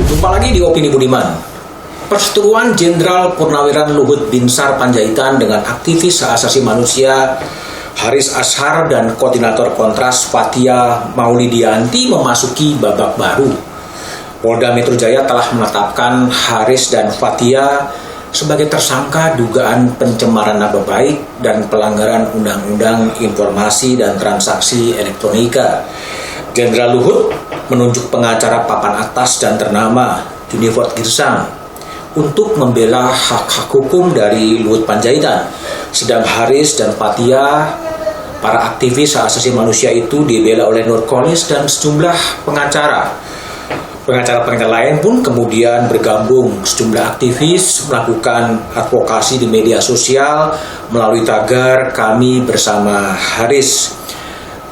Jumpa lagi di Opini Budiman. Perseteruan Jenderal Purnawiran Luhut Binsar Panjaitan dengan aktivis hak asasi manusia Haris Azhar dan koordinator Kontras Fathia Maulidianti memasuki babak baru. Polda Metro Jaya telah menetapkan Haris dan Fathia sebagai tersangka dugaan pencemaran nama baik dan pelanggaran Undang-Undang Informasi dan Transaksi Elektronika. Jenderal Luhut menunjuk pengacara papan atas dan ternama Junifer Girsang untuk membela hak-hak hukum dari Luhut Panjaitan. Sedang Haris dan Fathia, para aktivis hak asasi manusia itu dibela oleh Nurkolis dan sejumlah pengacara. Pengacara-pengacara lain pun kemudian bergabung. Sejumlah aktivis melakukan advokasi di media sosial melalui tagar Kami Bersama Haris.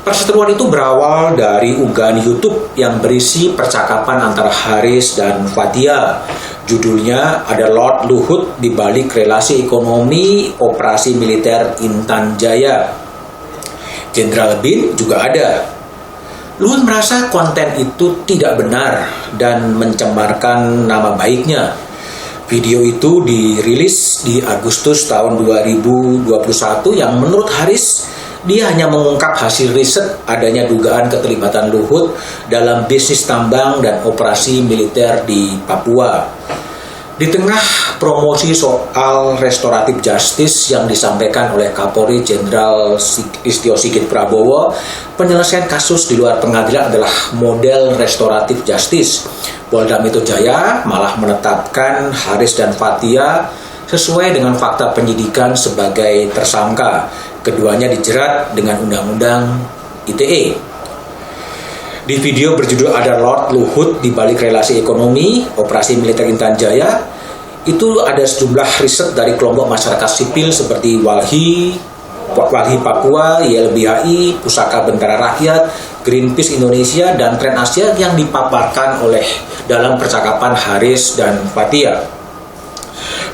Perseteruan itu berawal dari unggahan YouTube yang berisi percakapan antara Haris dan Fathia. Judulnya ada Lord Luhut di balik relasi ekonomi operasi militer Intan Jaya. Jenderal Bin juga ada. Luhut merasa konten itu tidak benar dan mencemarkan nama baiknya. Video itu dirilis di Agustus tahun 2021 yang menurut Haris, dia hanya mengungkap hasil riset adanya dugaan keterlibatan Luhut dalam bisnis tambang dan operasi militer di Papua. Di tengah promosi soal restoratif justice yang disampaikan oleh Kapolri Jenderal Listio Sigit Prabowo, penyelesaian kasus di luar pengadilan adalah model restoratif justice. Polda Metro Jaya malah menetapkan Haris dan Fathia sesuai dengan fakta penyidikan sebagai tersangka. Keduanya dijerat dengan Undang-Undang ITE. Di video berjudul Ada Lord Luhut di balik relasi ekonomi operasi militer Intan Jaya, itu ada sejumlah riset dari kelompok masyarakat sipil seperti Walhi Papua, YLBHI, Pusaka Bentara Rakyat, Greenpeace Indonesia, dan Tren Asia yang dipaparkan oleh dalam percakapan Haris dan Fathia.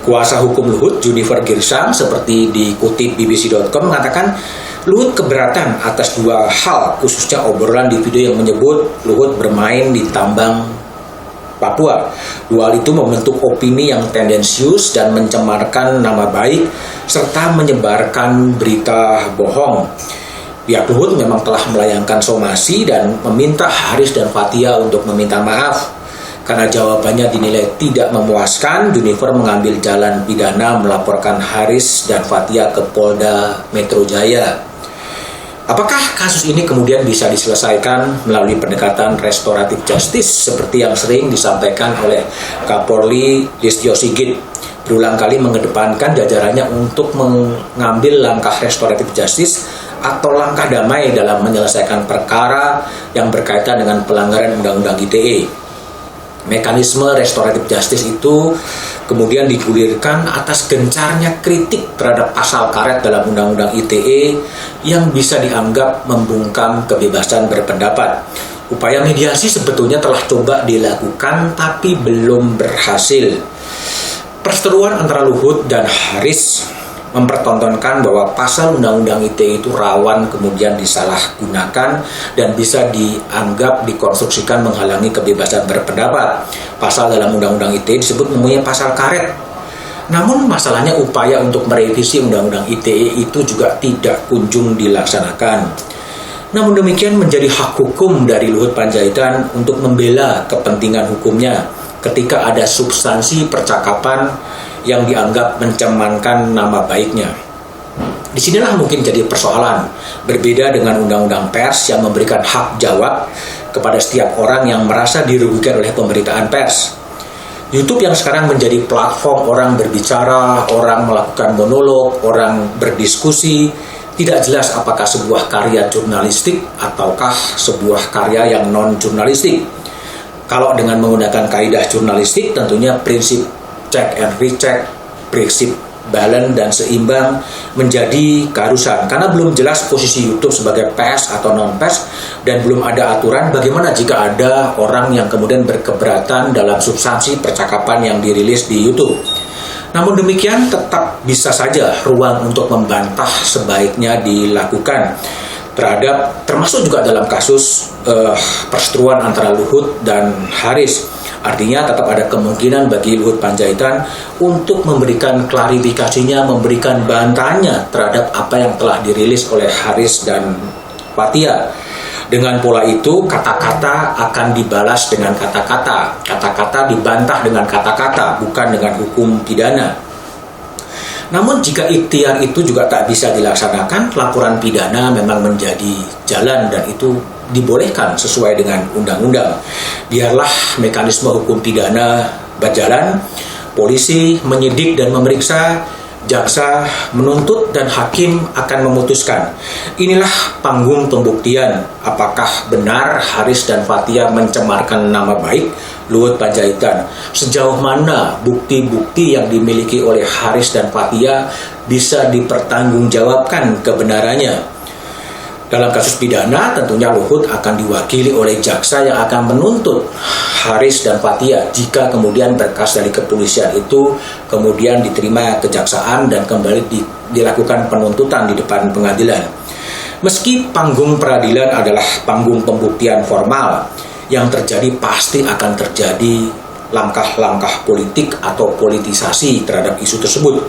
Kuasa hukum Luhut, Junifer Girsang, seperti dikutip BBC.com, mengatakan Luhut keberatan atas dua hal, khususnya obrolan di video yang menyebut Luhut bermain di tambang Papua. Dua hal itu membentuk opini yang tendensius dan mencemarkan nama baik, serta menyebarkan berita bohong. Pihak Luhut memang telah melayangkan somasi dan meminta Haris dan Fathia untuk meminta maaf. Karena jawabannya dinilai tidak memuaskan, Junifer mengambil jalan pidana melaporkan Haris dan Fathia ke Polda Metro Jaya. Apakah kasus ini kemudian bisa diselesaikan melalui pendekatan restoratif justice seperti yang sering disampaikan oleh Kapolri Listio Sigit? Berulang kali mengedepankan jajarannya untuk mengambil langkah restoratif justice atau langkah damai dalam menyelesaikan perkara yang berkaitan dengan pelanggaran Undang-Undang ITE. Mekanisme restoratif justice itu kemudian digulirkan atas gencarnya kritik terhadap pasal karet dalam Undang-Undang ITE yang bisa dianggap membungkam kebebasan berpendapat. Upaya mediasi sebetulnya telah coba dilakukan tapi belum berhasil. Perseteruan antara Luhut dan Haris mempertontonkan bahwa pasal Undang-Undang ITE itu rawan kemudian disalahgunakan dan bisa dianggap dikonstruksikan menghalangi kebebasan berpendapat. Pasal dalam Undang-Undang ITE disebut mempunyai pasal karet. Namun masalahnya upaya untuk merevisi Undang-Undang ITE itu juga tidak kunjung dilaksanakan. Namun demikian menjadi hak hukum dari Luhut Panjaitan untuk membela kepentingan hukumnya ketika ada substansi percakapan yang dianggap mencemarkan nama baiknya. Disinilah mungkin jadi persoalan. Berbeda dengan undang-undang pers yang memberikan hak jawab kepada setiap orang yang merasa dirugikan oleh pemberitaan pers. YouTube yang sekarang menjadi platform orang berbicara, orang melakukan monolog, orang berdiskusi, tidak jelas apakah sebuah karya jurnalistik ataukah sebuah karya yang non-jurnalistik. Kalau dengan menggunakan kaidah jurnalistik, tentunya prinsip check and recheck, prinsip balance dan seimbang menjadi keharusan. Karena belum jelas posisi YouTube sebagai pers atau non-pers dan belum ada aturan bagaimana jika ada orang yang kemudian berkeberatan dalam substansi percakapan yang dirilis di YouTube. Namun demikian tetap bisa saja ruang untuk membantah sebaiknya dilakukan terhadap, termasuk juga dalam kasus perseteruan antara Luhut dan Haris. Artinya tetap ada kemungkinan bagi Luhut Panjaitan untuk memberikan klarifikasinya, memberikan bantahannya terhadap apa yang telah dirilis oleh Haris dan Fathia. Dengan pola itu, kata-kata akan dibalas dengan kata-kata, kata-kata dibantah dengan kata-kata, bukan dengan hukum pidana. Namun jika ikhtiar itu juga tak bisa dilaksanakan, laporan pidana memang menjadi jalan dan itu dibolehkan sesuai dengan undang-undang. Biarlah mekanisme hukum pidana berjalan, polisi menyidik dan memeriksa, jaksa menuntut dan hakim akan memutuskan. Inilah panggung pembuktian apakah benar Haris dan Fathia mencemarkan nama baik Luhut Panjaitan. Sejauh mana bukti-bukti yang dimiliki oleh Haris dan Fathia bisa dipertanggungjawabkan kebenarannya. Dalam kasus pidana tentunya Luhut akan diwakili oleh jaksa yang akan menuntut Haris dan Fathia jika kemudian berkas dari kepolisian itu kemudian diterima kejaksaan dan kembali dilakukan penuntutan di depan pengadilan. Meski panggung peradilan adalah panggung pembuktian formal, yang terjadi pasti akan terjadi langkah-langkah politik atau politisasi terhadap isu tersebut.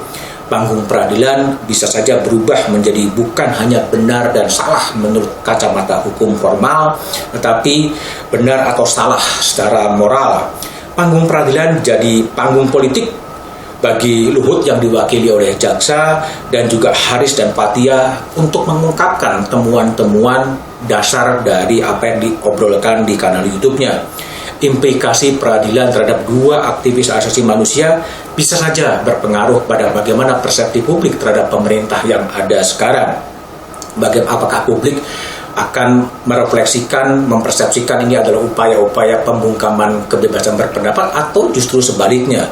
Panggung peradilan bisa saja berubah menjadi bukan hanya benar dan salah menurut kacamata hukum formal, tetapi benar atau salah secara moral. Panggung peradilan jadi panggung politik bagi Luhut yang diwakili oleh jaksa dan juga Haris dan Fathia untuk mengungkapkan temuan-temuan dasar dari apa yang diobrolkan di kanal YouTube-nya. Implikasi peradilan terhadap dua aktivis hak asasi manusia bisa saja berpengaruh pada bagaimana persepsi publik terhadap pemerintah yang ada sekarang. Apakah publik akan merefleksikan, mempersepsikan ini adalah upaya-upaya pembungkaman kebebasan berpendapat atau justru sebaliknya.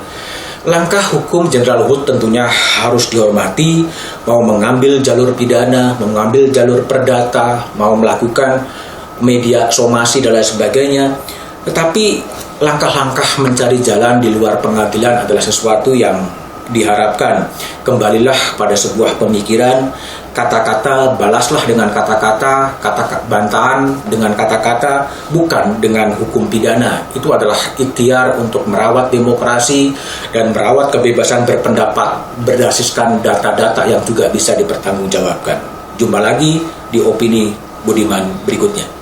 Langkah hukum Jenderal Luhut tentunya harus dihormati, mau mengambil jalur pidana, mengambil jalur perdata, mau melakukan media somasi dan lain sebagainya. Tetapi langkah-langkah mencari jalan di luar pengadilan adalah sesuatu yang diharapkan. Kembalilah pada sebuah pemikiran, kata-kata balaslah dengan kata-kata, kata bantahan dengan kata-kata, bukan dengan hukum pidana. Itu adalah ikhtiar untuk merawat demokrasi dan merawat kebebasan berpendapat berdasarkan data-data yang juga bisa dipertanggungjawabkan. Jumpa lagi di Opini Budiman berikutnya.